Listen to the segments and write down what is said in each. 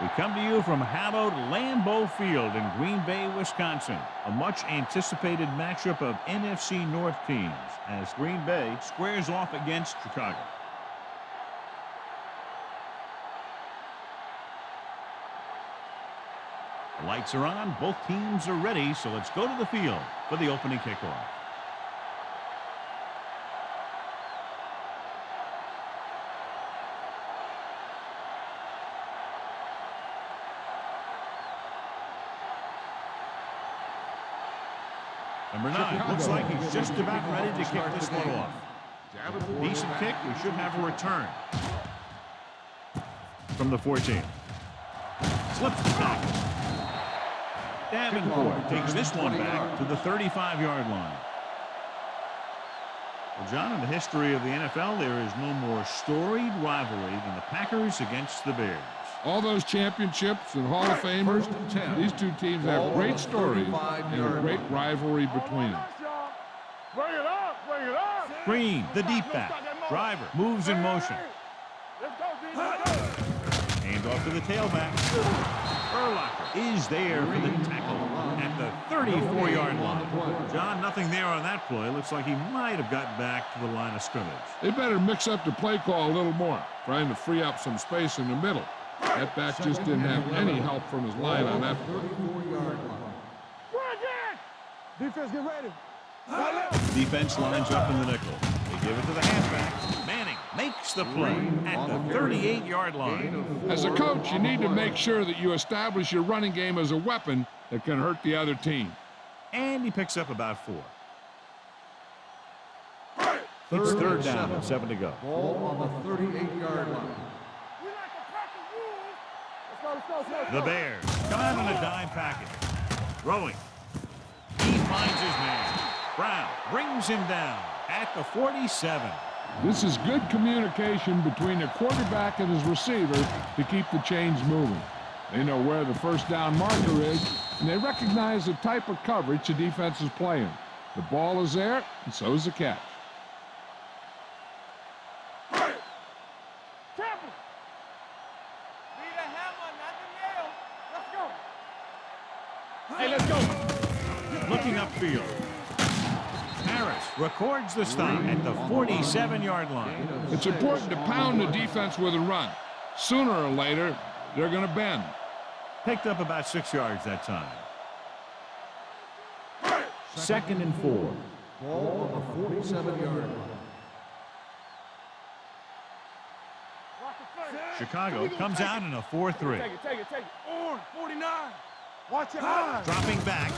We come to you from hallowed Lambeau Field in Green Bay, Wisconsin. A much-anticipated matchup of NFC North teams as Green Bay squares off against Chicago. The lights are on. Both teams are ready, so let's go to the field for the opening kickoff. Number 9 looks like he's just about ready to kick this one off. Decent kick. We should have a return from the 14. Slips back. Davenport takes this one back to the 35-yard line. Well, John, in the history of the NFL, there is no more storied rivalry than the Packers against the Bears. All those championships and Hall of Famers, these two teams have great stories and a great rivalry between them. Bring it up, bring it up. Green, the deep back. Driver moves in motion. Hand off to the tailback. Urlacher is there for the tackle at the 34-yard line. John, nothing there on that play. Looks like he might have gotten back to the line of scrimmage. They better mix up the play call a little more, trying to free up some space in the middle. That back just didn't have any help from his line on that play. Defense, get ready. Defense lines up in the nickel. They give it to the halfback. Manning makes the play at the 38-yard line. As a coach, you need to make sure that you establish your running game as a weapon that can hurt the other team. And he picks up about 4. It's third down and 7 to go. Ball on the 38-yard line. The Bears come out on a dime package. Throwing. He finds his man. Brown brings him down at the 47. This is good communication between the quarterback and his receiver to keep the chains moving. They know where the first down marker is, and they recognize the type of coverage the defense is playing. The ball is there, and so is the catch. Hey, let's go. Looking upfield. Harris records the stop at the 47-yard line. It's important to pound the defense with a run. Sooner or later, they're going to bend. Picked up about 6 yards that time. 2nd and 4. Ball on the 47-yard line. Chicago comes out in a 4-3. Take it. On, 49. Watch your eyes. Dropping back.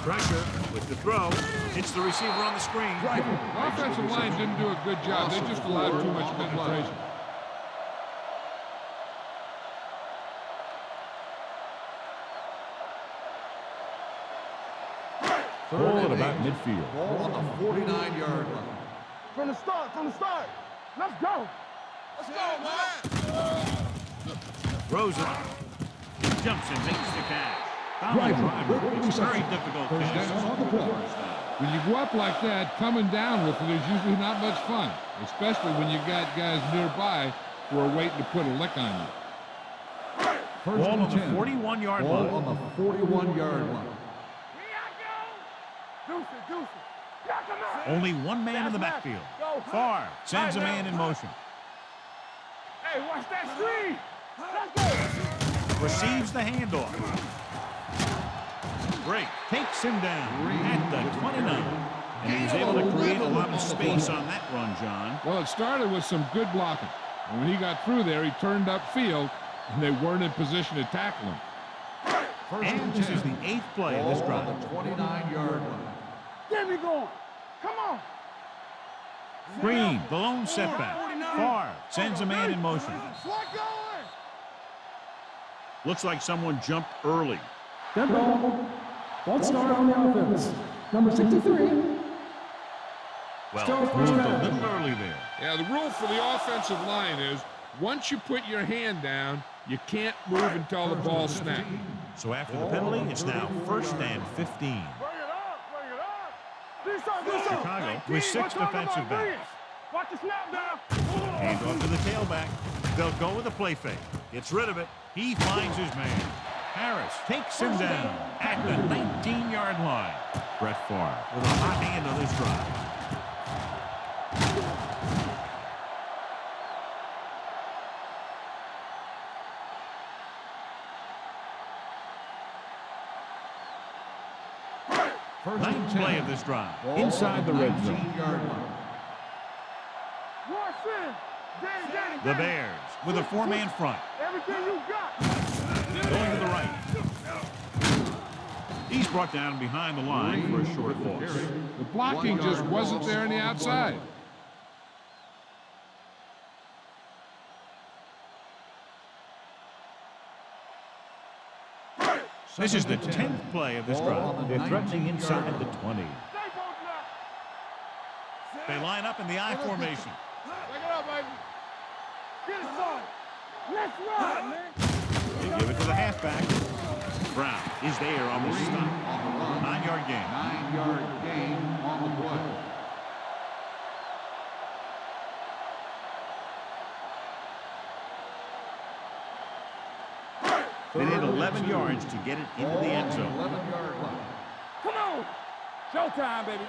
Pressure with the throw. Hits the receiver on the screen. The offensive line didn't do a good job. They just allowed too much penetration. Ball at about midfield. Ball on the 49-yard line. From the start. Let's go. Let's go, man. Throws it. He jumps and makes the catch. Driver. It's very difficult to When you go up like that, coming down with it is usually not much fun, especially when you got guys nearby who are waiting to put a lick on you. Ball on the 41-yard line. Ball on the 41-yard line. Only one man in the backfield. Favre sends a man in motion. Hey, watch that screen. Let's go. Receives the handoff. Drake takes him down at the 29. And he was able to create a lot of space on that run, John. Well, it started with some good blocking. And when he got through there, he turned upfield, and they weren't in position to tackle him. And this is the 8th play of this drive. Ball on the 29-yard line. Get me going. Come on. Green, the lone setback. Favre sends a man in motion. Looks like someone jumped early. Dead ball. Ball start on the offense. Number 63. Well, moved a little early there. Yeah, the rule for the offensive line is once you put your hand down, you can't move until the ball snaps. So after the penalty, it's now 1st and 15. Bring it up. Chicago with 6 defensive backs. Watch the snap down. Hand off to the tailback. They'll go with a play fake. Gets rid of it. He finds his man. Harris takes him down at the 19-yard line. Brett Favre with a hot hand on this drive. Ninth play of this drive. Inside the red zone. The Bears with a four-man front. Everything you got. Going to the right. He's brought down behind the line for a short loss. The blocking just wasn't there on the outside. This is the 10th play of this drive. They're threatening inside the 20. They line up in the I formation. Take it up, baby. Get it started. Let's ride, man. They give it to the halfback. Brown is there on the stop. 9-yard gain. 9-yard gain on the play. They need 11 yards to get it into the end zone. 11-yard line. Come on. Showtime, baby.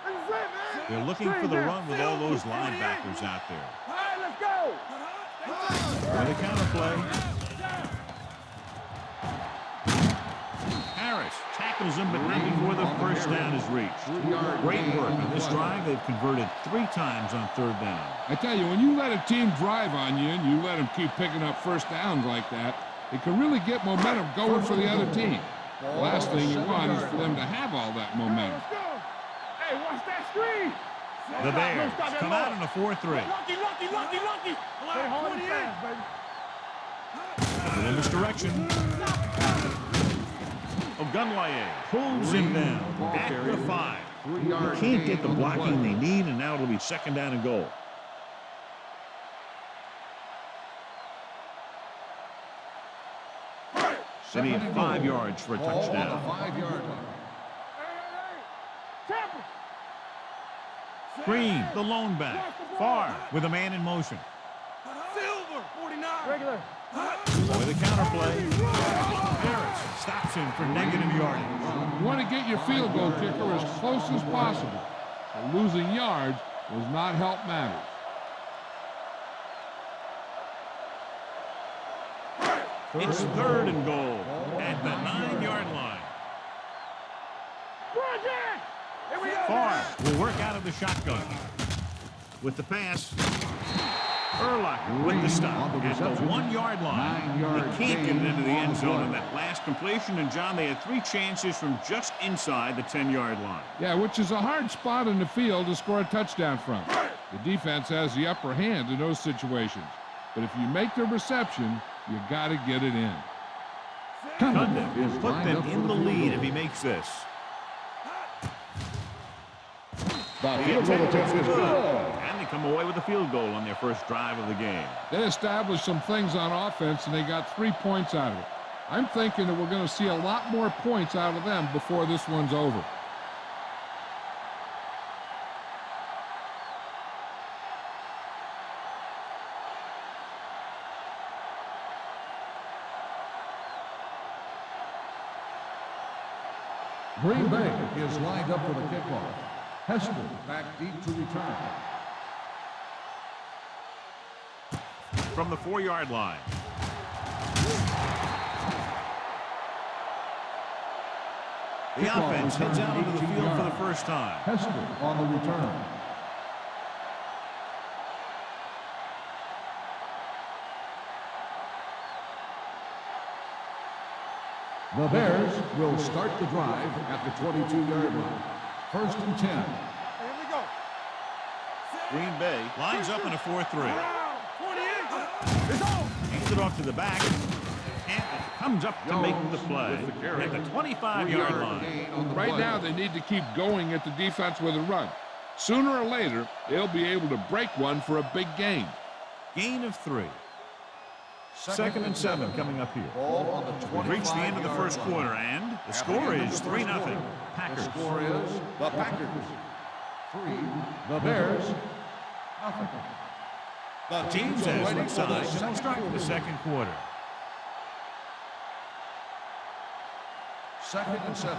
This is it, man. They're looking for the run with all those linebackers out there. All right, let's go. With a counterplay. Harris tackles him, but not before the first down is reached. Great work on this drive. They've converted 3 times on 3rd down. I tell you, when you let a team drive on you and you let them keep picking up first downs like that, it can really get momentum going for the other team. The last thing you want is for them to have all that momentum. Let's go. Hey, watch that screen. The Bears come out in a 4-3. Lucky. Stay hard and fast, baby. Columbus direction. Ogunlaye pulls him down at the 5. Can't get the blocking they need, and now it'll be 2nd down and goal. They need 5 yards for a touchdown. 5-yard line. Tampa. Green, the lone back. Favre with a man in motion. Silver. 49. Regular. With a counterplay. Harris stops him for negative yardage. You want to get your field goal kicker as close as possible. But losing yards does not help matters. It's 3rd and goal at the 9-yard line. Here we go. Favre will work out of the shotgun. With the pass, Urlacher with the stop at the 1-yard line. They can't get it into the end zone on that last completion, and John, they had 3 chances from just inside the 10-yard line. Yeah, which is a hard spot in the field to score a touchdown from. The defense has the upper hand in those situations. But if you make the reception, you got to get it in. Cundiff will put them in the lead if he makes this. The attempt is good, and they come away with a field goal on their first drive of the game. They established some things on offense, and they got 3 points out of it. I'm thinking that we're going to see a lot more points out of them before this one's over. Green Bay is lined up for the kickoff. Hester back deep to return. From the 4-yard line. The offense heads out onto the field for the first time. Hester on the return. The Bears will start the drive at the 22-yard line. 1st and 10. Here we go. Green Bay lines up in a 4-3. 28. It's on. Hands it off to the back. And comes up to make the play at the 25-yard line. Right now, they need to keep going at the defense with a run. Sooner or later, they'll be able to break one for a big gain. Gain of 3. 2nd and 7 coming up here. We've reached the end of the first quarter, and the score is 3-0. Packers. The score is the Packers 3, the Bears nothing. The teams have switched sides, and we'll start with the second quarter. Second and 7.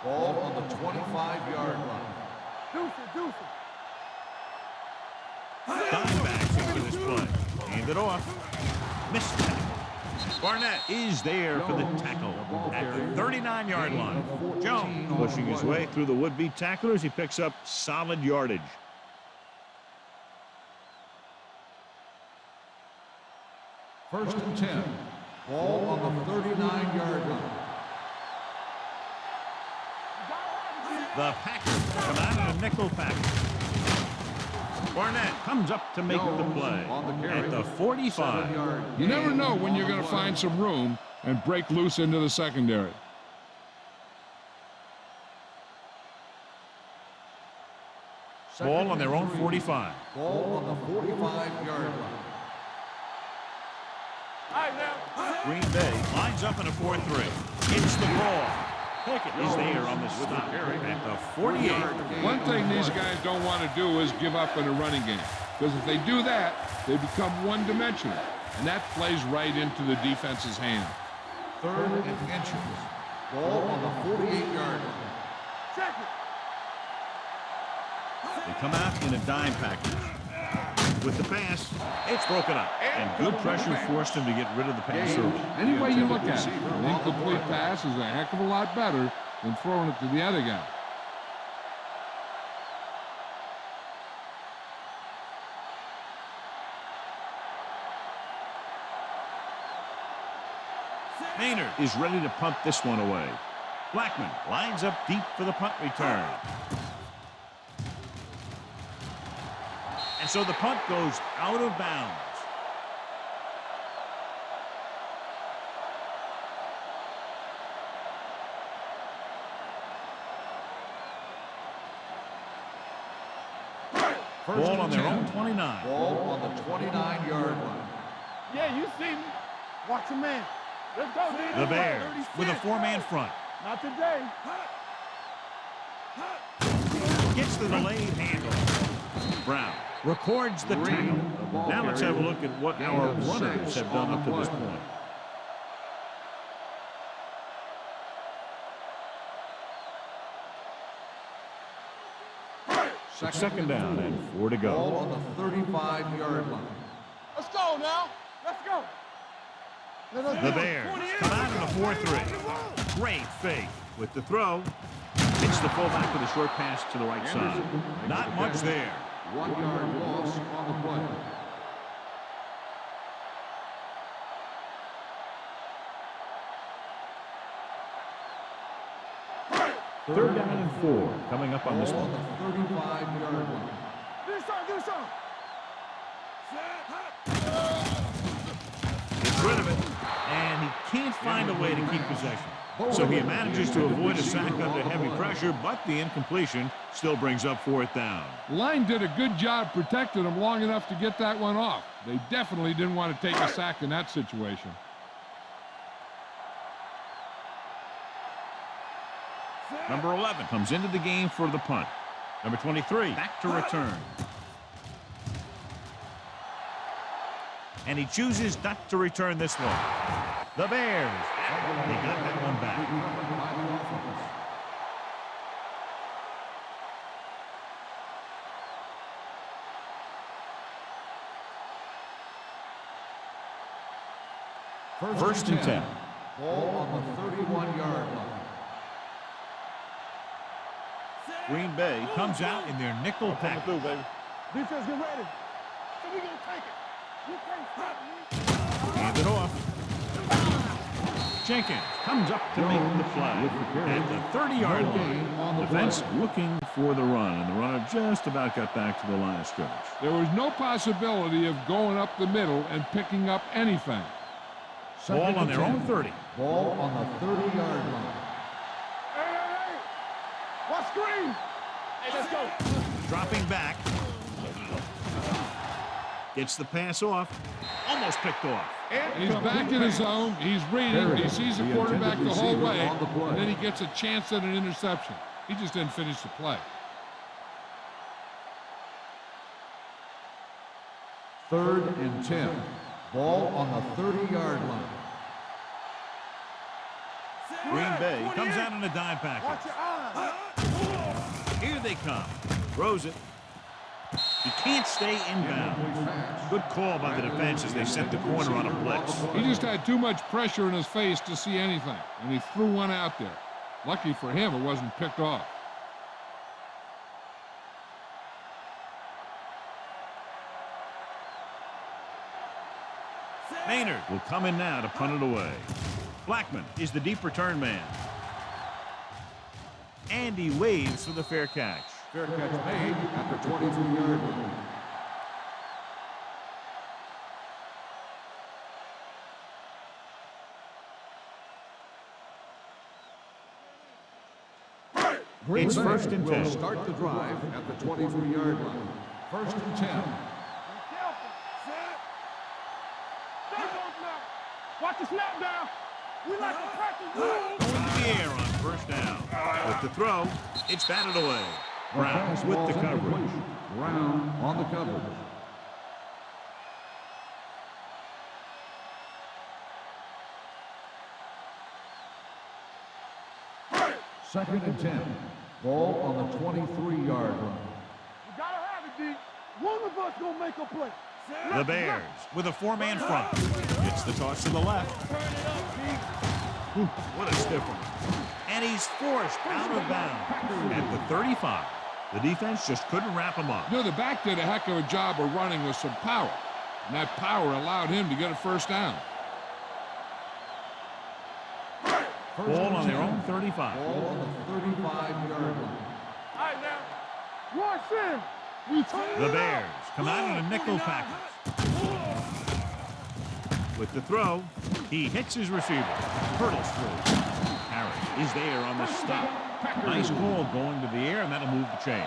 Ball on the 25-yard line. Deuce it. Dime backs into this play. Hand it off. Missed tackle. Barnett is there for the tackle at the 39-yard line. Jones pushing his way through the would-be tacklers. He picks up solid yardage. First and 10. Ball on the 39-yard line. The Packers come out in a nickel package. Barnett comes up to make the play at the 45. You never know when you're going to find some room and break loose into the secondary. Ball on their own 45. Ball on the 45-yard line. Green Bay lines up in a 4-3. It's the ball. Pickett is there on the stop at the 48. One thing these guys don't want to do is give up in a running game. Because if they do that, they become one-dimensional. And that plays right into the defense's hand. Third and inches. Ball on the 48-yard line. Check it. They come out in a dime package. With the pass, it's broken up. And good pressure forced him to get rid of the pass early. Any way you look at it, an incomplete pass is a heck of a lot better than throwing it to the other guy. Maynard is ready to punt this one away. Blackman lines up deep for the punt return. And so the punt goes out of bounds. Ball on their own 29. Ball on the 29-yard line. Yeah, you see me. Watch your man. Let's go, D. The Bears with a four-man front. Not today. Gets the delayed handle. Brown records the tackle. Now let's have a look at what our runners have done up to this point. Second down and 4 to go. Ball on the 35-yard line. Let's go now. Let's go. The Bears come out in a 4-3. Great fake with the throw. Hits the fullback with a short pass to the right side. Not much there. 1-yard loss on the play. Third down and 4 coming up on this Ball one. on the 35-yard line. Do something. Gets rid of it, and he can't find a way to keep possession. So he manages to avoid a sack under heavy pressure, but the incompletion still brings up 4th down. Line did a good job protecting him long enough to get that one off. They definitely didn't want to take a sack in that situation. Number 11 comes into the game for the punt. Number 23 back to return. And he chooses not to return this one. The Bears, they got that one back. First and 10. Ball on the 31-yard line. Green Bay comes out in their nickel package. Defense, get ready. So we gonna take it. You can't stop me. Hand it off. Jenkins comes up to make the play at the 30-yard line. Defense looking for the run, and the runner just about got back to the line of scrimmage. There was no possibility of going up the middle and picking up anything. Ball on their own 30. Ball on the 30-yard line. Hey. Watch screen. Hey, let's go. Dropping back. Gets the pass off. Almost picked off. He's back in his zone. He's reading. He sees the quarterback the whole way. And then he gets a chance at an interception. He just didn't finish the play. Third and 10. Ball on the 30-yard line. Green Bay comes out in a dime Watch package. your eyes. Here they come. Throws it. He can't stay inbound. Good call by the defense as they sent the corner on a blitz. He just had too much pressure in his face to see anything, and he threw one out there. Lucky for him, it wasn't picked off. Maynard will come in now to punt it away. Blackman is the deep return man. And he waves for the fair catch. Fair catch made at the 23-yard line. Green It's Bay first and will 10. start the drive at the 23-yard line. First and 10. Be careful. Set. Stay on now. Watch the snap down. We like to practice. Going to the air on first down. With the throw, it's batted away. Browns with the coverage. Brown on the coverage. Second and 10. Ball on the 23-yard line. You gotta have it, D. One of us gonna make a play. Set. The Bears with a four-man front. It's the toss to the left. Turn it up, D. What a stiff one. And he's forced out of bounds at the 35. The defense just couldn't wrap him up. You know, the back did a heck of a job of running with some power, and that power allowed him to get a first down. Ball on their own 35. Ball on the 35-yard line. All right, now. Watch in. We turn The it Bears up. come out in a nickel package. With the throw, he hits his receiver. Hurdles through. Harris is there on the stop. Nice call going to the air, and that'll move the chain.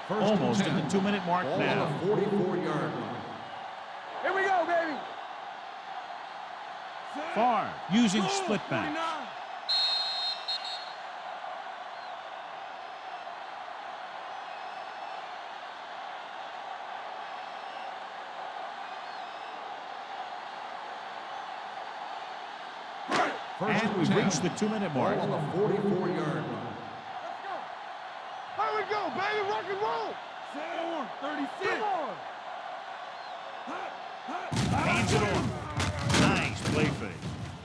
Almost at the 2-minute mark Ball now. on the 44-yard line. Here we go, baby. Favre using split backs. 49. And we've reached the 2-minute Ball mark. on the 44-yard line. Let's go. Here we go, baby. Rock and roll. 36. Come on. Hands it on. Nice play fake.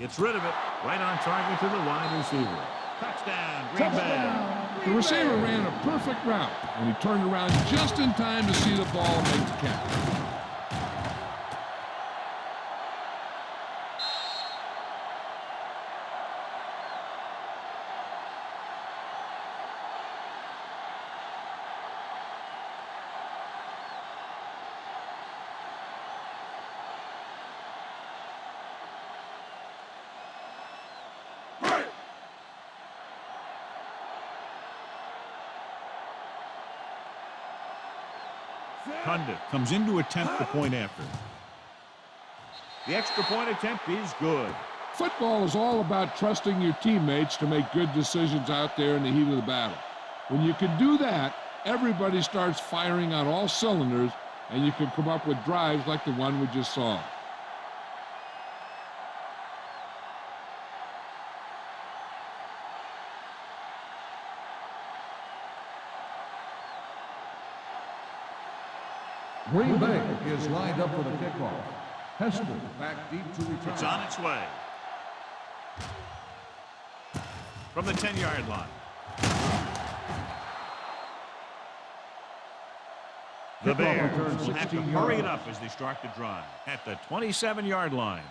Gets rid of it. Right on target to the wide receiver. Touchdown, Green Bay. The receiver ran a perfect route, and he turned around just in time to see the ball and make the catch. Condit comes in to attempt the point after. The extra point attempt is good. Football is all about trusting your teammates to make good decisions out there in the heat of the battle. When you can do that, everybody starts firing on all cylinders, and you can come up with drives like the one we just saw. Green Bay is lined up for the kickoff. Hester back deep to return. It's on its way. From the 10-yard line. The Bears will have to hurry it up as they start the drive at the 27-yard line.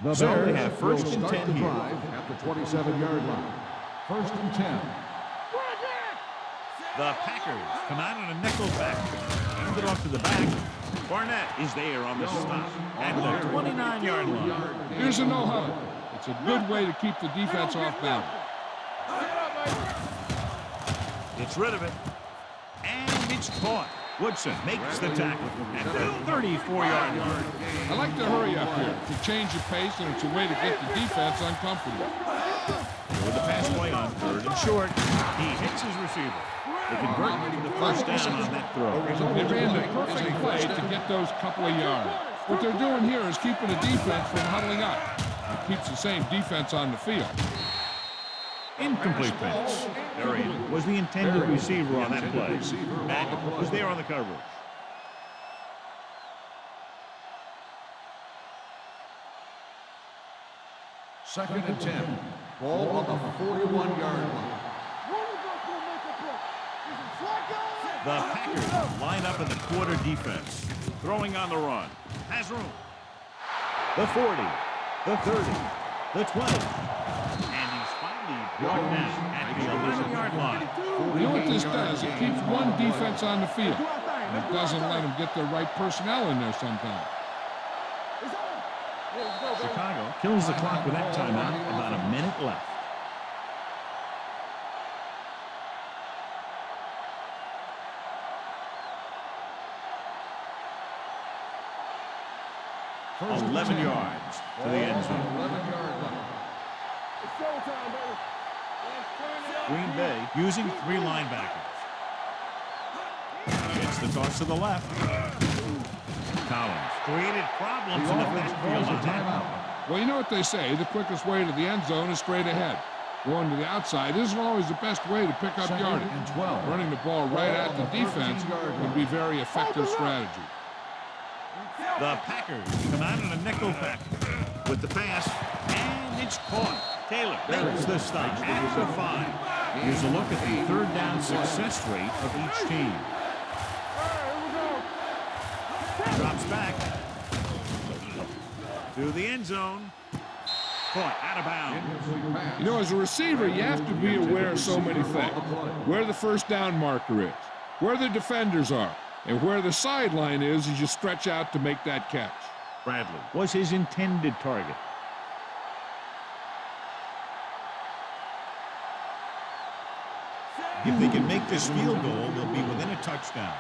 The So they Bears have first will and start 10 the here. drive at the 27-yard line. First and 10. The Packers come out in a nickel back. Hand it off to the back. Barnett is there on the stop at the 29-yard line. Here's a no-huddle. It's a good way to keep the defense off balance. Gets rid of it. And it's caught. Woodson makes the tackle at the 34-yard line. I like to hurry up here to change the pace, and it's a way to get the defense uncomfortable. With the pass play on 3rd and short, he hits his receiver. They convert to the first down on that throw. They ran the perfect play to get those couple of yards. What they're doing here is keeping the defense from huddling up. It keeps the same defense on the field. Incomplete pass. Arian was the intended receiver on that play. Mack was there on the coverage. Second and 10. Ball on the 41-yard line. The Packers line up in the quarter defense. Throwing on the run. Has room. The 40, the 30, the 20. And he's finally brought down at the 11-yard line. You know what this does? It keeps one defense on the field. And it doesn't let them get the right personnel in there sometimes. Chicago kills the clock with that timeout. About a minute left. First 11 yards to the end zone. 11-yard line. Green Bay using 3 linebackers. Gets the toss to the left. Collins created problems in the backfield on that. Well, you know what they say, the quickest way to the end zone is straight ahead. Going to the outside isn't always the best way to pick up yardage. And 12. Running the ball right at the defense would be a very effective strategy. The Packers come out in a nickel pack with the pass, and it's caught. Taylor makes the stop at the 5. Here's a look at the 3rd down success rate of each team. Drops back to the end zone. Caught out of bounds. You know, as a receiver, you have to be aware of so many things. Where the first down marker is, where the defenders are, and where the sideline is as you stretch out to make that catch. Bradley was his intended target. If they can make this field goal, they'll be within a touchdown.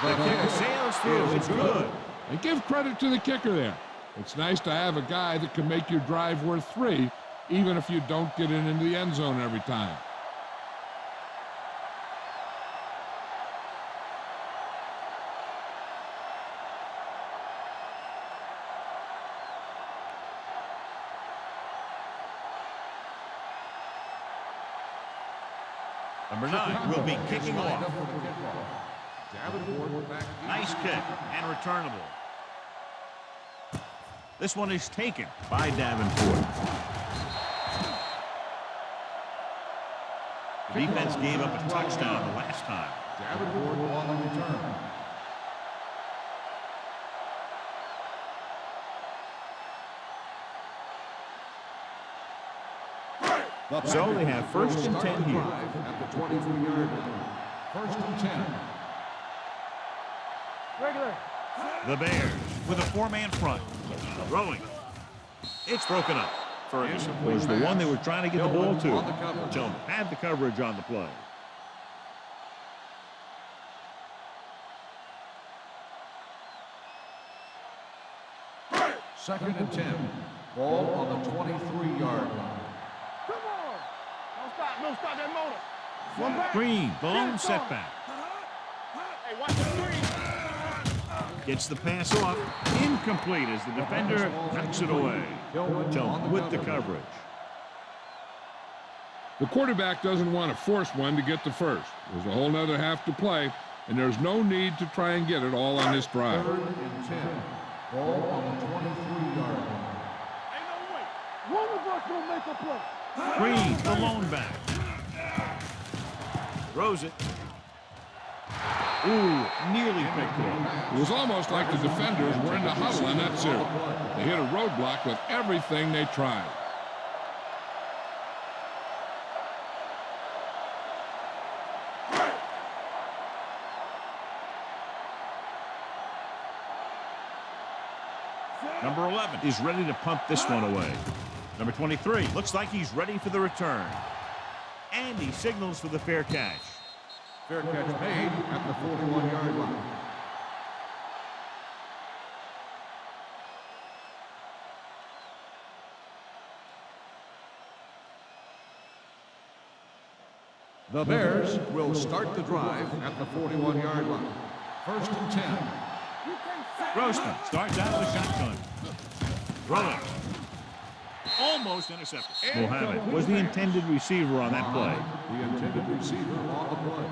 The kicker sails through. It's good. And give credit to the kicker there. It's nice to have a guy that can make your drive worth 3, even if you don't get it into the end zone every time. Number 9 will be kicking off. Nice kick and returnable. This one is taken by Davenport. The defense gave up a touchdown the last time. Davenport on the return. So they have 1st and 10 here. At the 23-yard line. 1st and 10. Regular. The Bears with a 4-man front. Throwing. It's broken up. Ferguson was the one they were trying to get the ball to. Tillman had the coverage on the play. Second and 10. Ball on the 23-yard line. Come on. Don't stop that motor. One back. Green, the lone setback. Hey, watch the screen. Gets the pass off. Incomplete as the defender knocks it away. Tillman with the coverage. The quarterback doesn't want to force one to get the first. There's a whole nother half to play, and there's no need to try and get it all on this drive. 3rd and 10. Ball on the 23-yard line. Ain't no way. One of us gonna make a play. Green, the lone back. Throws it. Ooh, nearly picked off. It was almost like the defenders were in the huddle on that series. They hit a roadblock with everything they tried. Number 11 is ready to pump this one away. Number 23 looks like he's ready for the return. And he signals for the fair catch. Fair catch made at the 41-yard line. The Bears will start the drive at the 41-yard line. First and 10. Grossman starts out of the shotgun. Throwing. Almost intercepted. Mohammed was the intended receiver on that play. The intended receiver on the play.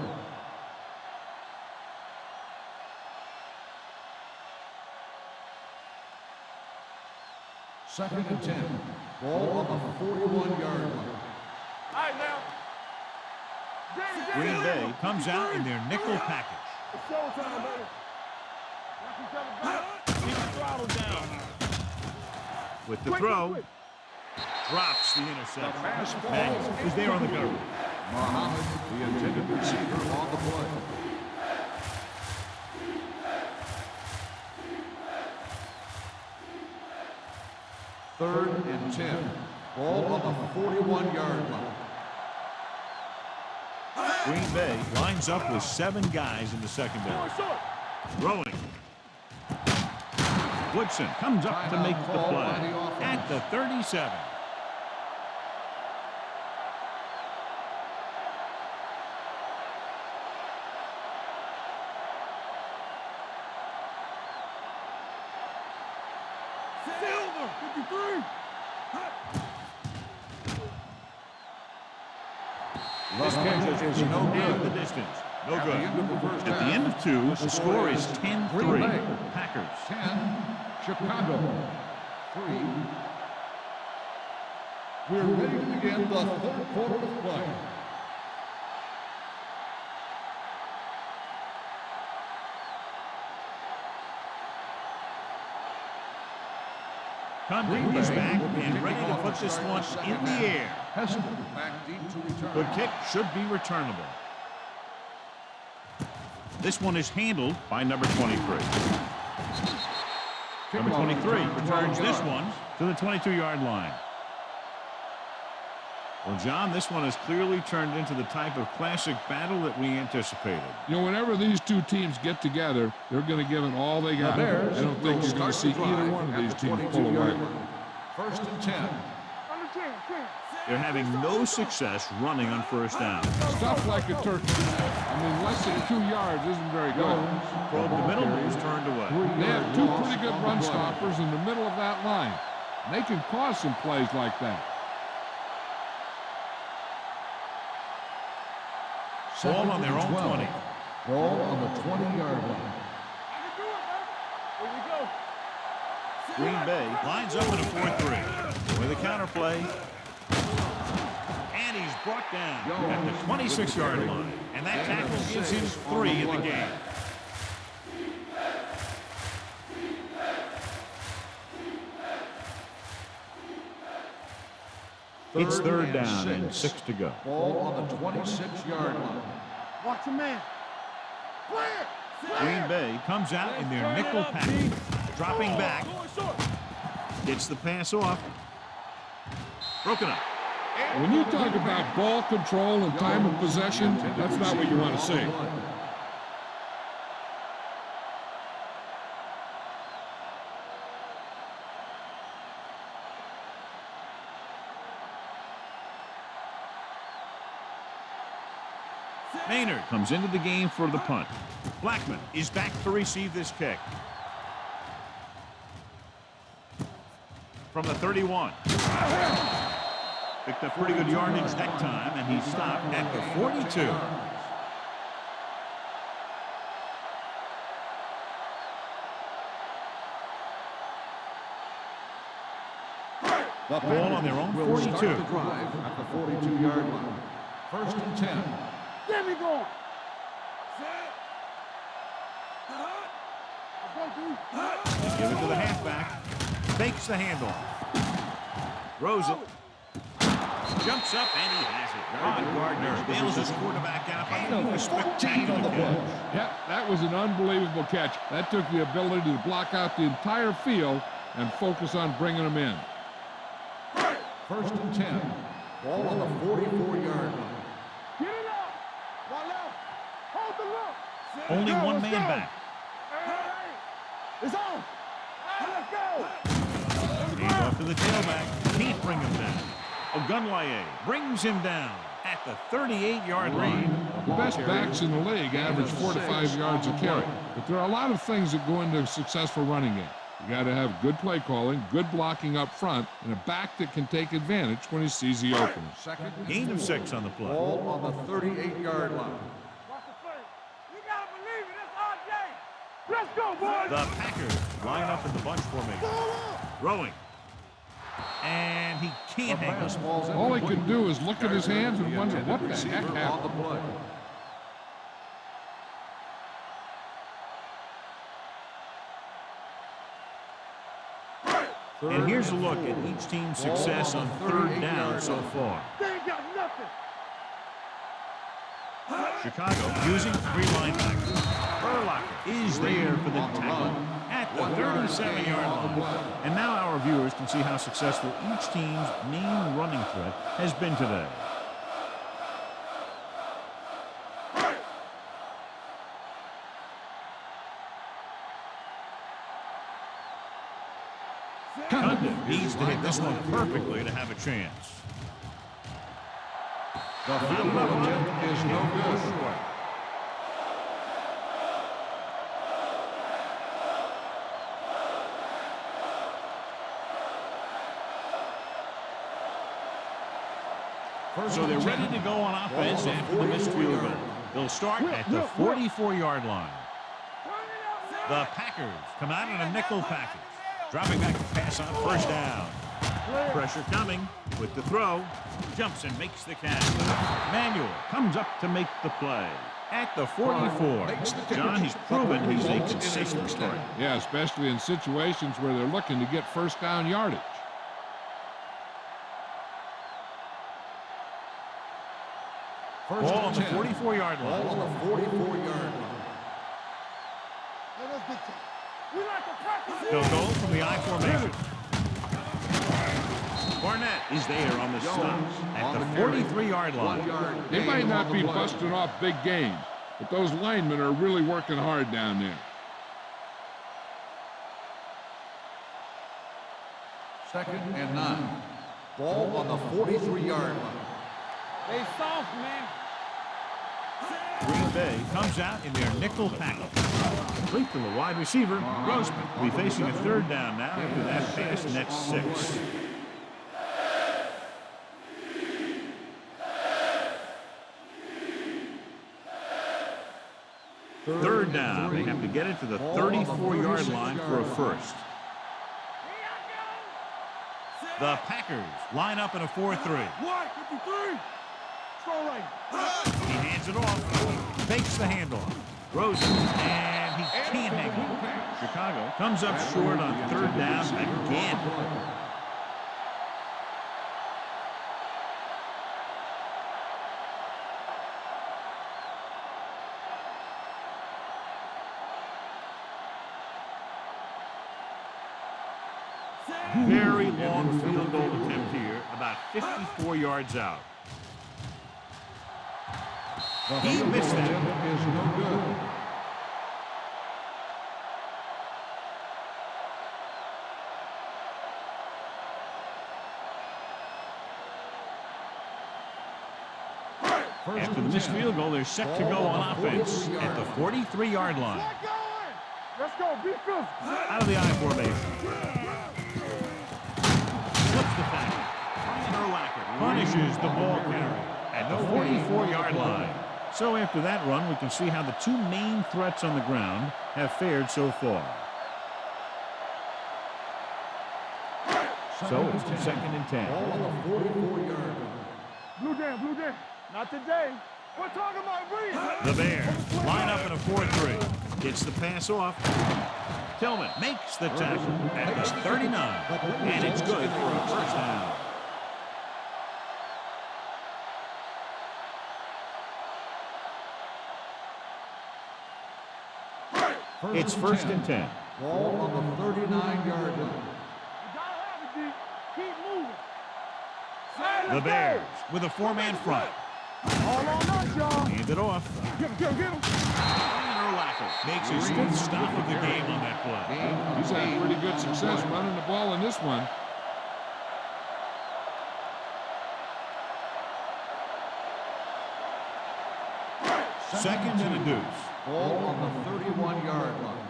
Second and 10. Ball on the 41-yard line. All right, now. Green Bay comes out in their nickel package. It's showtime, baby. Knock each other back. Keep the throttle down. With the throw, drops the interception. Banks is there on the cover. Muhammad, the intended receiver on the play. Third and 10. Ball on the 41-yard line. Green Bay lines up with 7 guys in the secondary. Throwing. Woodson comes up to make the play at the 37. Silver, 53. This catch is no good. The distance. No good. At the end of 2, the score is 10-3. Packers. 10, Chicago. 3. We're ready to begin the third quarter of play. Conley is back and ready to put this one in the air. Hester back deep to return. The kick should be returnable. This one is handled by number 23. Number 23 returns this one to the 22-yard line. Well, John, this one has clearly turned into the type of classic battle that we anticipated. You know, whenever these two teams get together, they're going to give it all they got. I don't think you're going to see either one of these teams pull away. First and 10. Under 10, 10. They're having no success running on first down. Stuff like a turkey. I mean, less than 2 yards isn't very good. Probe the middle is turned away. They have 2 pretty good run stoppers in the middle of that line. And they can cause some plays like that. Ball on their own 20. Ball on the 20-yard line. I can do it, baby. Here we go. Green Bay lines up in a 4-3 with a counter play. And he's brought down at the 26-yard line. And that tackle gives him 3 in the game. It's third down and 6 to go. Ball on the 26-yard line. Watch your man. Clear. Green Bay comes out in their nickel package. Dropping back. Gets the pass off. Broken up. When you talk about ball control and time of possession, that's not what you want to see. Maynard comes into the game for the punt. Blackman is back to receive this kick. From the 31. Picked up pretty good yardage that time, and he stopped at the 42. The ball on their own 42. Start the drive at the 42-yard line. First and 10. There we go. Set. Give it to the halfback. Fakes the handoff. Throws it. Jumps up, and he has it. Ron Gardner bails his quarterback out. And a spectacular catch. Yeah, that was an unbelievable catch. That took the ability to block out the entire field and focus on bringing them in. First and 10. Ball on the 44-yard line. Only one man back. It's on. Let's go. Hand off to the tailback. Can't bring him down. Ogunlaye brings him down at the 38-yard line. The best backs in the league average 4 to 5 yards a carry. But there are a lot of things that go into a successful running game. You got to have good play calling, good blocking up front, and a back that can take advantage when he sees the opening. Gain of 6 on the play. Ball on the 38-yard line. Watch the play. You gotta believe it. It's RJ. Let's go, boys. The Packers line up in the bunch formation. Throwing. And he can't hang on. All he can do is look at his hands and wonder what the heck On the happened. play. And here's a look at each team's success on third down so far. They ain't got nothing. Chicago using 3 linebackers. Urlacher is there for the tackle at the 37-yard line. And now our viewers can see how successful each team's main running threat has been today. Condon needs to hit this one perfectly to have a chance. The field goal attempt is no good. So they're ready to go on offense after the missed field goal. They'll start at the 44-yard line. The Packers come out in a nickel package. Dropping back to pass on first down. Pressure coming with the throw. Jumps and makes the catch. Manuel comes up to make the play. At the 44. John, he's proven he's a consistent starter. Yeah, especially in situations where they're looking to get first down yardage. Ball on the 44-yard line. Ball on the 44-yard line. We like to practice. They'll go from the I formation. Barnett is there on the stop at the 43-yard line. They might not be busting off big gains, but those linemen are really working hard down there. Second and 9. Ball on the 43-yard line. They soft, man. Green Bay comes out in their nickel package. Complete to the wide receiver, Grossman. Will be facing a third down now after that pass, and that's 6. Third down. They have to get it to the 34-yard line for a first. The Packers line up in a 4-3. 53. Throw right. He hands it off. Fakes the handoff. Throws it, and he can't hang on. Chicago comes up short on third down again. Very long field goal attempt here, about 54 yards out. He missed that. Is no good. After the missed field goal, they're set to go on offense at the 43-yard line. Let's go. Be physical. Out of the I formation. Flips the tackle. Urlacher punishes the ball carrier at the 44-yard line. So after that run, we can see how the two main threats on the ground have fared so far. So it's 2nd and 10. Ball on the 44-yard line. Blue down. Not today. We're talking about breeze. The Bears line up in a 4-3. Gets the pass off. Tillman makes the tackle at the 39. And it's good for a first down. It's 1st and 10. Ball on the 39-yard line. You gotta have it, D. Keep moving. The Bears with a 4-man front. All on us, y'all. Hand it off. Get him, get him, get him. And Urlacher makes his fifth stop of the game on that play. He's had pretty good success running the ball in this one. Second and a deuce. Ball on the 31-yard line.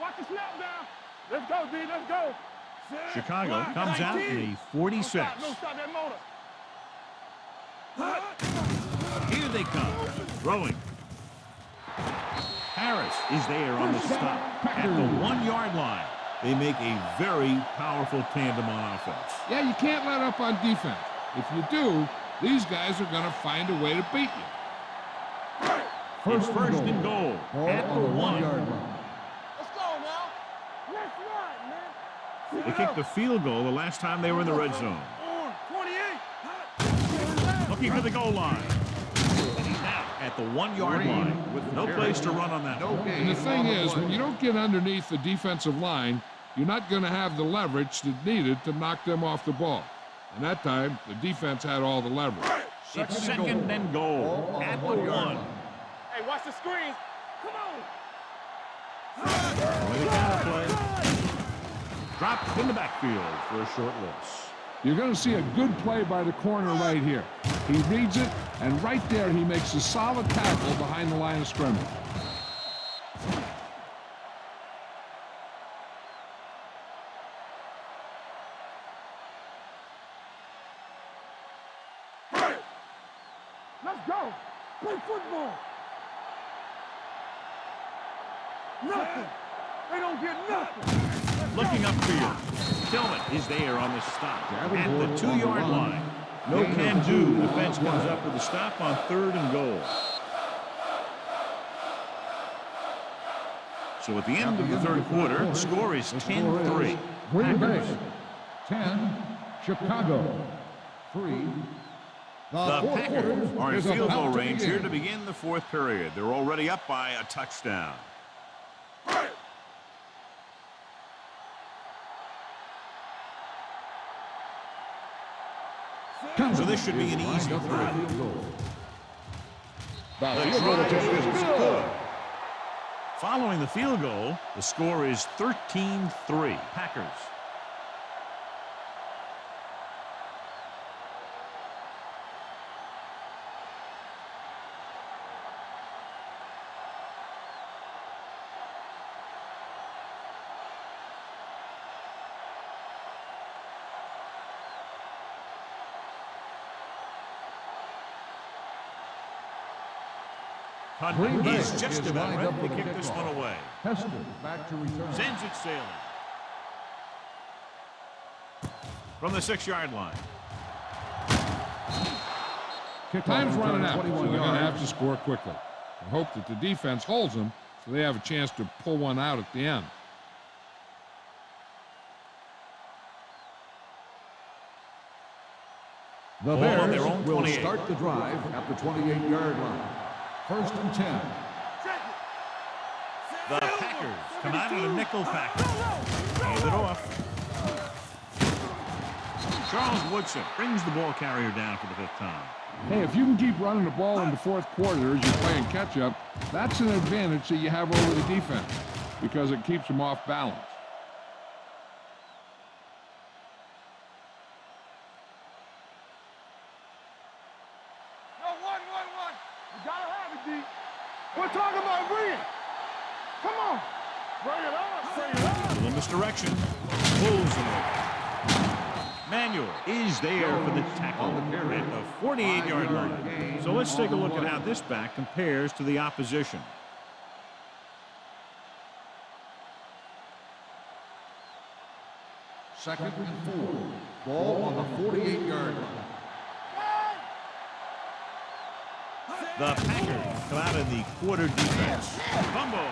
Watch the snap down. Let's go, D. Let's go. Set. Chicago Block. comes out in 19. a 46. Don't stop that motor. Here they come. Throwing. Harris is there on the stop at the 1-yard line. They make a very powerful tandem on offense. Yeah, you can't let up on defense. If you do, these guys are going to find a way to beat you. It's first and goal at the 1. Let's go now. Let's run, man. They kicked the field goal the last time they were in the red zone. 28. Looking for the goal line. And he's out at the 1-yard line with no place to run on that one. And the thing is, when you don't get underneath the defensive line, you're not going to have the leverage that's needed to knock them off the ball. And that time, the defense had all the leverage. It's second and goal at the 1. Hey, watch the screens. Come on. With a counter play. Dropped in the backfield for a short loss. You're going to see a good play by the corner right here. He reads it, and right there he makes a solid tackle behind the line of scrimmage. Let's go. Play football. Nothing. They don't get nothing. Looking upfield. Tillman is there on the stop at the 2-yard line. No can do. The defense comes up with a stop on 3rd and goal. So at the end of the third quarter, the score is 10-3. Green Bay, 10, Chicago, 3. The Packers are in field goal range here to begin the fourth period. They're already up by a touchdown. So this should be an easy throw. The drive is good. Following the field goal, the score is 13-3. Packers. Hunter is just about ready to kick this one away. Hester back to return. Sends it sailing. From the 6-yard line. Time's running out, so they're going to have to score quickly. I hope that the defense holds them so they have a chance to pull one out at the end. The Ball on their Bears own will 28. start the drive at the 28-yard line. First and 10. The Packers come out in a nickel package. Hand it off. Charles Woodson brings the ball carrier down for the 5th time. Hey, if you can keep running the ball in the fourth quarter as you're playing catch-up, that's an advantage that you have over the defense because it keeps them off balance. You gotta have it, D. We're talking about win. Come on. Bring it on. Bring it on. Little misdirection. Pulls it. Manuel is there for the tackle at the 48-yard line. So let's take a look at how this back compares to the opposition. Second and 4. Ball on the 48-yard line. The Packers come out in the quarter defense. Fumble.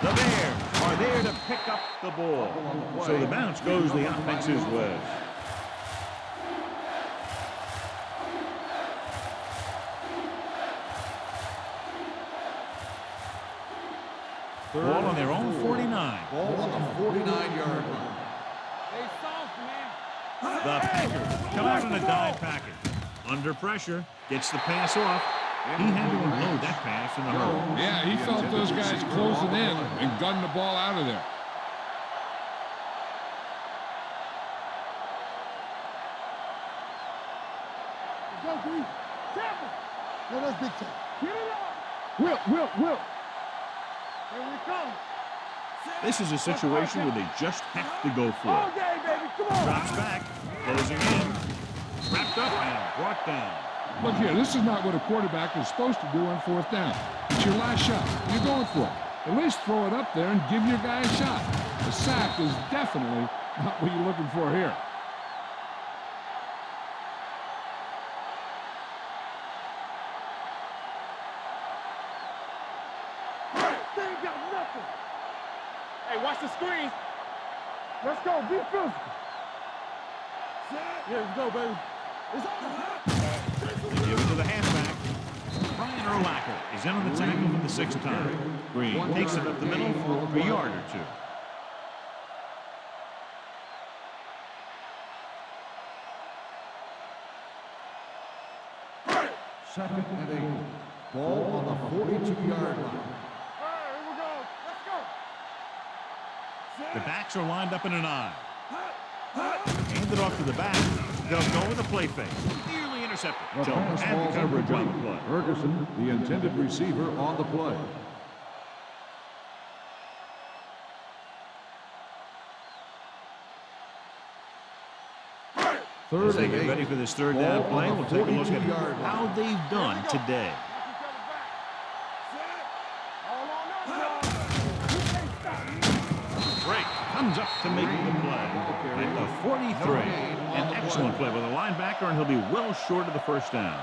The Bears are there to pick up the ball. So the bounce goes the offense's way. Ball on their own 49. Ball on the 49-yard line. They soft, man. The Packers come out in a dime package. Under pressure, gets the pass off. He had to unload that pass in the hurry. Yeah, he felt those guys closing in and gunned the ball out of there. Go, B. Careful. No, that's big time. Get it up. Will. Here we come. This is a situation where they just have to go for All it. day, baby. Come on. Drops back, closing in, wrapped up and brought down. Look here, this is not what a quarterback is supposed to do on fourth down. It's your last shot. You're going for it. At least throw it up there and give your guy a shot. The sack is definitely not what you're looking for here. They ain't got nothing. Hey, watch the screen. Let's go. Be physical. Yeah, let's go, baby. It's They give it to the halfback. Brian Urlacher is in on the tackle for the sixth time. Green takes it up the middle for a yard or two. Second and 8. Ball on the 42-yard line. All right, here we go. Let's go. The backs are lined up in an I. Hand it off to the back. They'll go with a play fake. Nearly intercepted. The So pass had falls the coverage on the incomplete. play. Ferguson, the intended receiver, on the play. Third As they and get 8. ready for this third down Ball play, on the we'll take a look at 42-yard line. how they've done today. All on us, y'all. You can't stop. Drake comes up to make the play at the 43. An excellent play by the linebacker, and he'll be well short of the first down.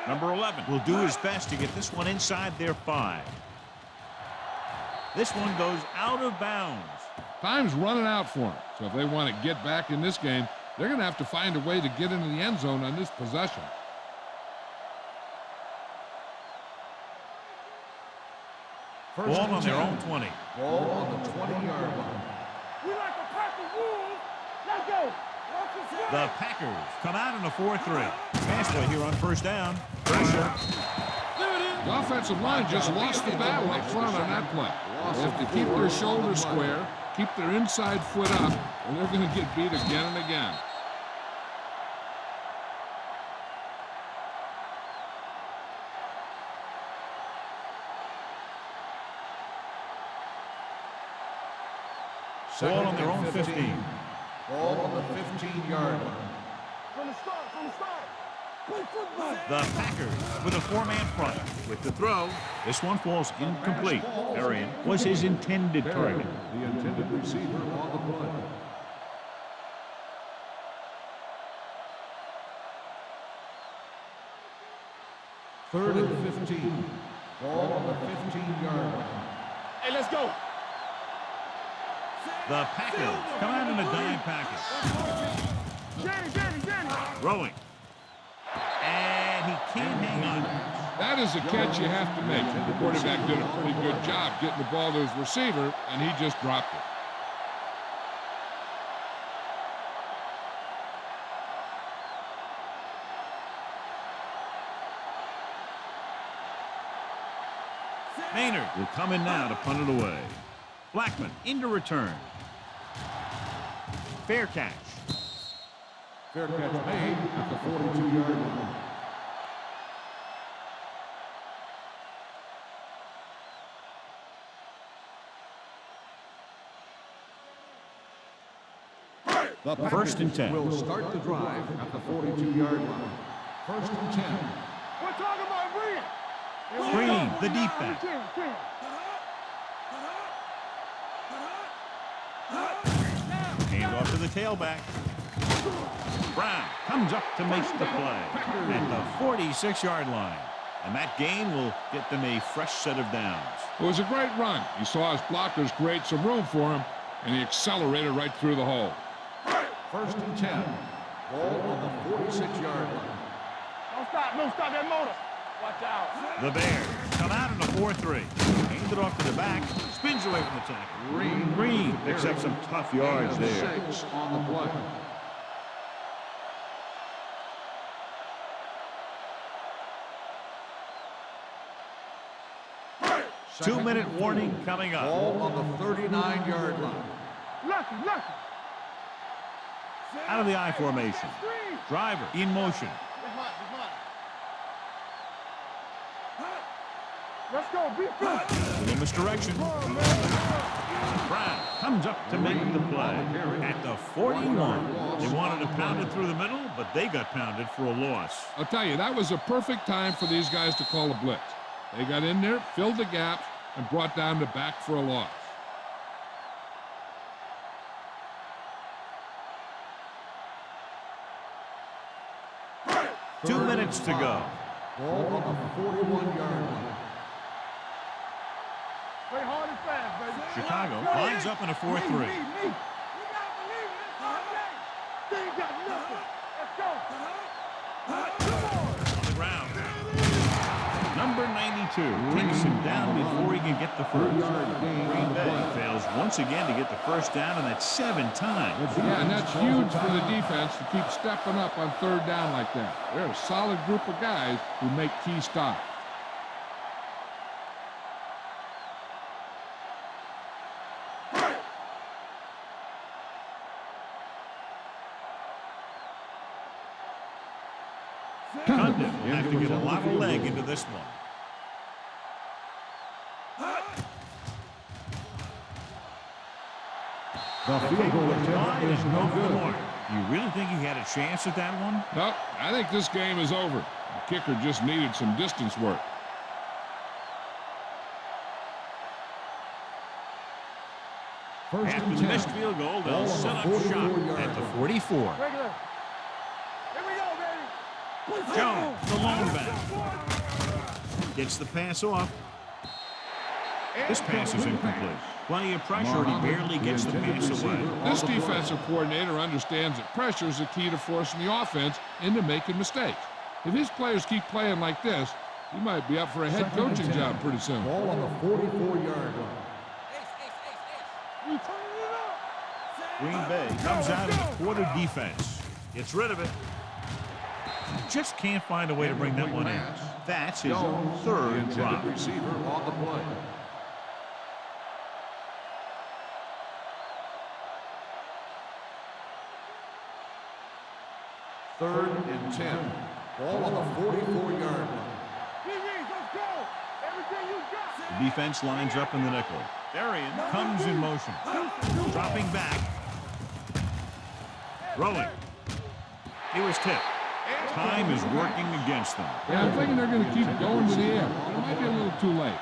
Number 11 will do his best to get this one inside their 5. This one goes out of bounds. Time's running out for them. So if they want to get back in this game, they're going to have to find a way to get into the end zone on this possession. First Ball and on their 10. own 20. Ball on the 20-yard line. We like a pack of wolves. Let's go. The Packers come out in a 4-3. Pass play here on first down. Pressure. The offensive line just lost the battle up front on that play. They have to keep their shoulders square, keep their inside foot up, or they're going to get beat again and again. Ball on their own 15. Ball on the 15-yard line. From the start. Play football. The Packers with a 4-man front. With the throw, this one falls incomplete. Arian was his intended target. The intended receiver on the play. Third and 15. Ball on the 15-yard line. Hey, let's go. The Packers come out in a dime package. Jenny. Throwing. And he can't hang on. That is a catch you have to make. The quarterback did a pretty good job getting the ball to his receiver, and he just dropped it. Maynard will come in now to punt it away. Blackman into return. Fair catch. Fair catch made at the 42-yard line. The First and 10. will start the drive at the 42-yard line. First and 10. We're talking about Green. Green, the deep back. Hand off to the tailback. Brown comes up to make the play at the 46-yard line. And that gain will get them a fresh set of downs. It was a great run. He saw his blockers create some room for him, and he accelerated right through the hole. First and 10. Ball on the 46-yard line. Don't stop that motor. Watch out. The Bears a 4-3. Handed off to the back. Spins away from the tackle. Green picks up some tough yards there. 6 on the play. Two-minute warning coming up. Ball on the 39-yard line. Lucky. Out of the I formation. Driver in motion. Let's go. Be good. In misdirection. Brown comes up to make the play at the 41. They wanted to pound it through the middle, but they got pounded for a loss. I'll tell you, that was a perfect time for these guys to call a blitz. They got in there, filled the gaps, and brought down the back for a loss. Two minutes to go. Ball on the 41-yard line. Play hard and fast, baby. Chicago lines up in a 4-3. Me. You gotta believe it. It's our day. They ain't got nothing. Let's go. Come on. On the ground. Number 92 takes him down before he can get the first. Green Bay fails once again to get the first down, and that's 7 times. Yeah, and that's huge for the defense to keep stepping up on third down like that. They're a solid group of guys who make key stops. Condon will have to get a lot of leg into this one. The field goal attempt is no good. You really think he had a chance at that one? No, I think this game is over. The kicker just needed some distance work. First After and the 10. missed field goal, they'll Ball on set up the shop 44-yard at the line. 44. Regular. Here we go, baby. Jones, the lone back, gets the pass off. This pass is incomplete. Plenty of pressure, and he barely gets the pass away. This defensive coordinator understands that pressure is the key to forcing the offense into making mistakes. If his players keep playing like this, he might be up for a head coaching job pretty soon. Ball on the 44-yard line. You turning it up. Green Bay comes out in the quarter defense. Gets rid of it. Just can't find a way to bring that one in. That's his third drop. Receiver on the play. Third and 10. Ball on the 44-yard line. Let's go. Everything you got. The defense lines up in the nickel. Darian comes in motion. Dropping back. Throwing. He was tipped. Time is working against them. Yeah, I'm thinking they're going to keep going to the air, but it might be a little too late.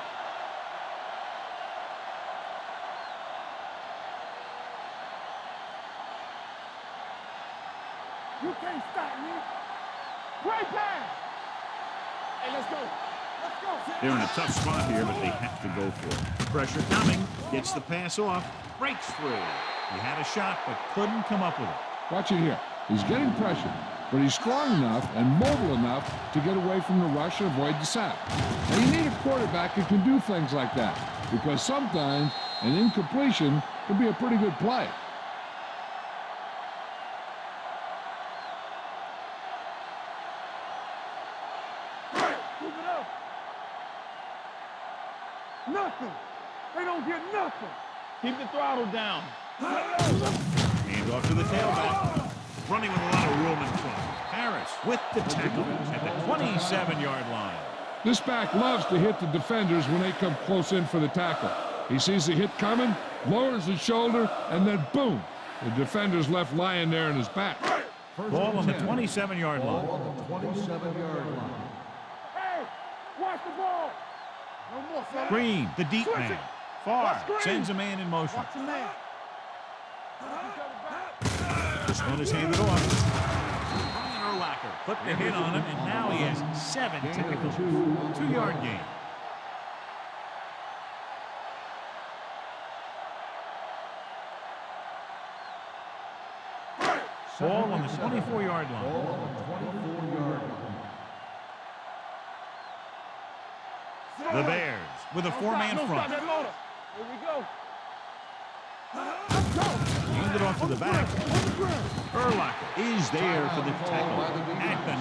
You can't stop me. Great pass. Hey, let's go. Let's go. They're in a tough spot here, but they have to go for it. Pressure coming. Gets the pass off. Breaks through. He had a shot, but couldn't come up with it. Watch it here. He's getting pressure, but he's strong enough and mobile enough to get away from the rush and avoid the sack. And you need a quarterback who can do things like that, because sometimes an incompletion can be a pretty good play. Keep it up. Nothing. They don't get nothing. Keep the throttle down. Hand off to the tailback. Running with a lot of room in front. Harris with the tackle at the 27-yard line. This back loves to hit the defenders when they come close in for the tackle. He sees the hit coming, lowers his shoulder, and then boom, the defender's left lying there in his back. Ball on the 27-yard line. Ball on the 27-yard line. Hey, watch the ball. No more, son. Green, the deep Switch man. it. Far Watch Green. sends a man in motion. Watch the man. This one is handed off. Brian Urlacher put the hit on him, and now he has 7 tackles. 2-yard gain. Ball on the 24-yard line. Ball on the 24-yard line. The Bears with a four-man Don't front. stop that motor. Here we go. Hand it off to the back. Urlacher is there for the tackle at the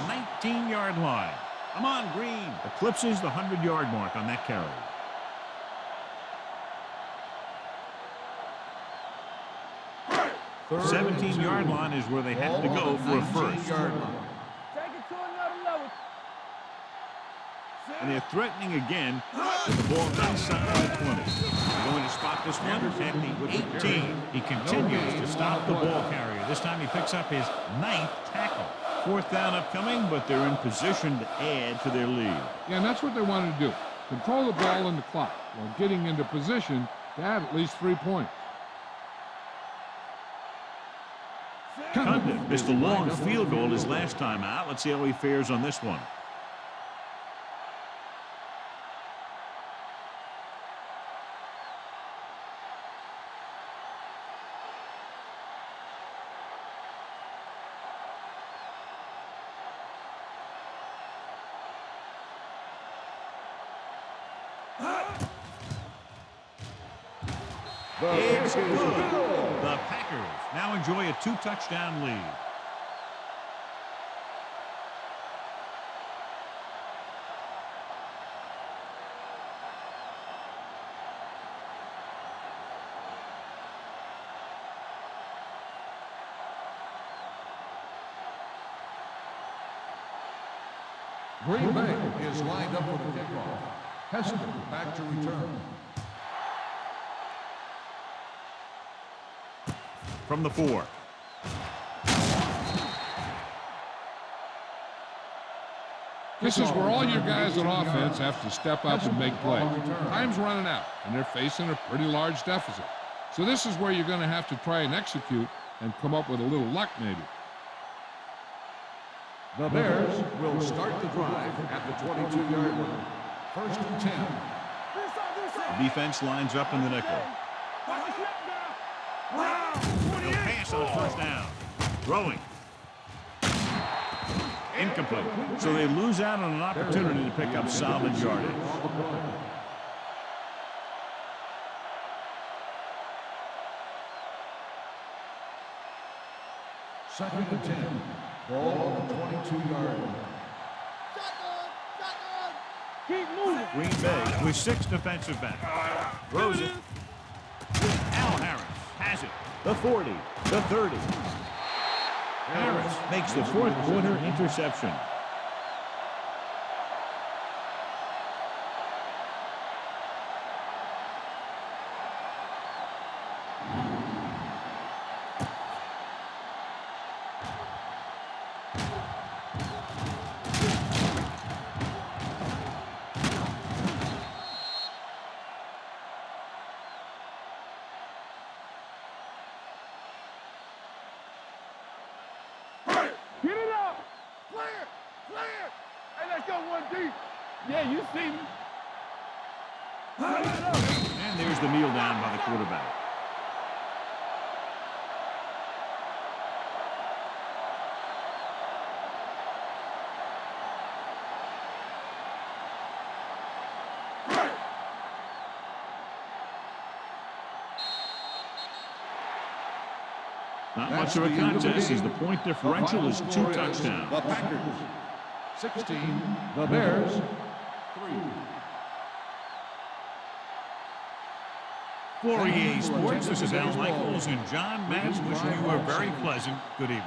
19-yard line. Come on, Green. Eclipses the 100-yard mark on that carry. The 17-yard line is where they have to go for a first. Take it to another level. And they're threatening again with the ball inside the 20. They're going to spot this one at the 18. He continues to stop the ball carrier. This time he picks up his 9th tackle. Fourth down upcoming, but they're in position to add to their lead. Yeah, and that's what they want to do. Control the ball and the clock while getting into position to add at least 3 points. Condon missed a long field goal his last time out. Let's see how he fares on this one. It's good. The Packers now enjoy a 2-touchdown lead. Green Bay is lined up for the kickoff. Heston back to return. From the 4. This is where all your guys on offense have to step up and make plays. Time's running out, and they're facing a pretty large deficit. So this is where you're going to have to try and execute and come up with a little luck maybe. The Bears will start the drive at the 22-yard line. First and 10. The defense lines up in the nickel. They'll pass on first down. Throwing. Incomplete. So they lose out on an opportunity to pick up solid yardage. Second and 10. Ball on the 22-yard line. Keep moving. Green Bay with 6 defensive backs. Throws it. Al Harris has it. The 40, the 30. Harris makes the fourth quarter interception. Get it up. Clear. Hey, let's go one deep. Yeah, you see me. And there's the kneel down by the quarterback. Not much of a contest as the point differential is 2 touchdowns. The Packers 16, the Bears 3. For EA Sports, this is Al Michaels and John Madden wishing you a very pleasant good evening.